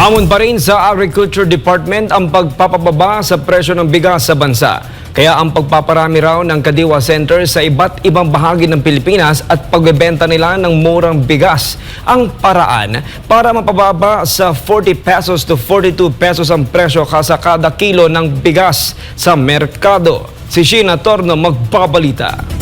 Hamon pa rin sa Agriculture Department ang pagpapababa sa presyo ng bigas sa bansa. Kaya ang pagpaparami raw ng Kadiwa Center sa iba't ibang bahagi ng Pilipinas at pagbebenta nila ng murang bigas ang paraan para mapababa sa 40 pesos to 42 pesos ang presyo sa kada kilo ng bigas sa merkado. Si Sheena Torno magbabalita.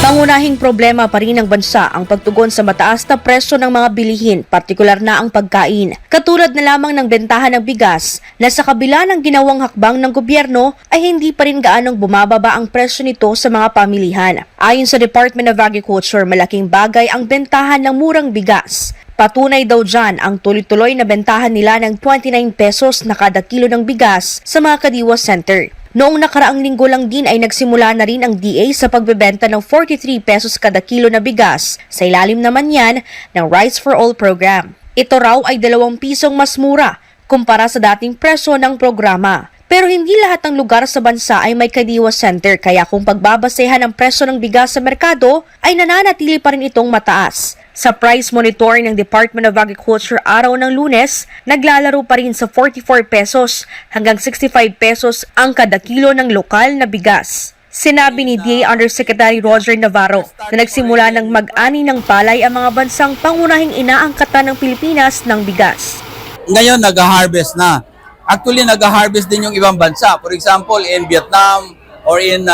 Pangunahing problema pa rin ng bansa ang pagtugon sa mataas na presyo ng mga bilihin, partikular na ang pagkain. Katulad na lamang ng bentahan ng bigas na sa kabila ng ginawang hakbang ng gobyerno ay hindi pa rin gaanong bumababa ang presyo nito sa mga pamilihan. Ayon sa Department of Agriculture, malaking bagay ang bentahan ng murang bigas. Patunay daw dyan ang tuloy-tuloy na bentahan nila ng 29 pesos na kada kilo ng bigas sa mga Kadiwa Center. Noong nakaraang linggo lang din ay nagsimula na rin ang DA sa pagbebenta ng 43 pesos kada kilo na bigas. Sa ilalim naman yan ng Rice for All program. Ito raw ay 2 pisong mas mura kumpara sa dating presyo ng programa. Pero hindi lahat ng lugar sa bansa ay may Kadiwa Center, kaya kung pagbabasehan ang presyo ng bigas sa merkado ay nananatili pa rin itong mataas. Sa price monitoring ng Department of Agriculture araw ng Lunes, naglalaro pa rin sa 44 pesos hanggang 65 pesos ang kada kilo ng lokal na bigas. Sinabi ni DA Undersecretary Roger Navarro na nagsimula ng mag-ani ng palay ang mga bansang pangunahing inaangkatan ng Pilipinas ng bigas. Ngayon, nag-harvest na. Actually, nag-harvest din yung ibang bansa. For example, in Vietnam or in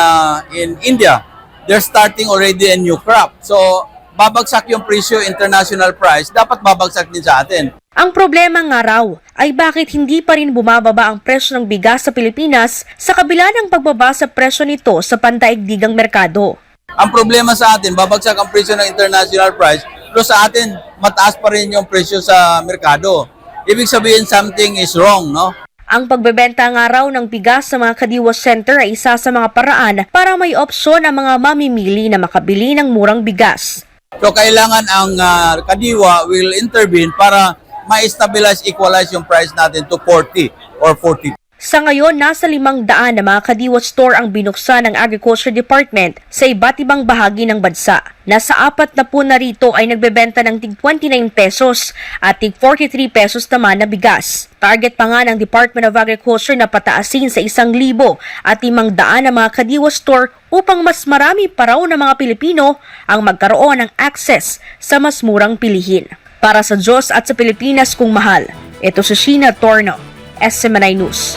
India, they're starting already a new crop. So, babagsak yung presyo, international price, dapat babagsak din sa atin. Ang problema nga raw ay bakit hindi pa rin bumababa ang presyo ng bigas sa Pilipinas sa kabila ng pagbaba sa presyo nito sa pandaigdigang merkado. Ang problema sa atin, babagsak ang presyo ng international price, pero sa atin, mataas pa rin yung presyo sa merkado. Ibig sabihin, something is wrong, no? Ang pagbebenta nga raw ng bigas sa mga Kadiwa Center ay isa sa mga paraan para may opsyon ang mga mamimili na makabili ng murang bigas. So, kailangan ang Kadiwa will intervene para ma-stabilize, equalize yung price natin to 40 or 40. Sa ngayon, nasa 500 na mga Kadiwa store ang binuksan ng Agriculture Department sa iba't ibang bahagi ng bansa. Nasa 40 na rito ay nagbebenta ng tig 29 pesos at tig 43 pesos naman na bigas. Target pa nga ng Department of Agriculture na pataasin sa 1,000 at 500 na mga Kadiwa store upang mas marami pa raw ng mga Pilipino ang magkaroon ng access sa mas murang bilihin. Para sa Diyos at sa Pilipinas kung mahal, ito si Sheena Torno, SMNI News.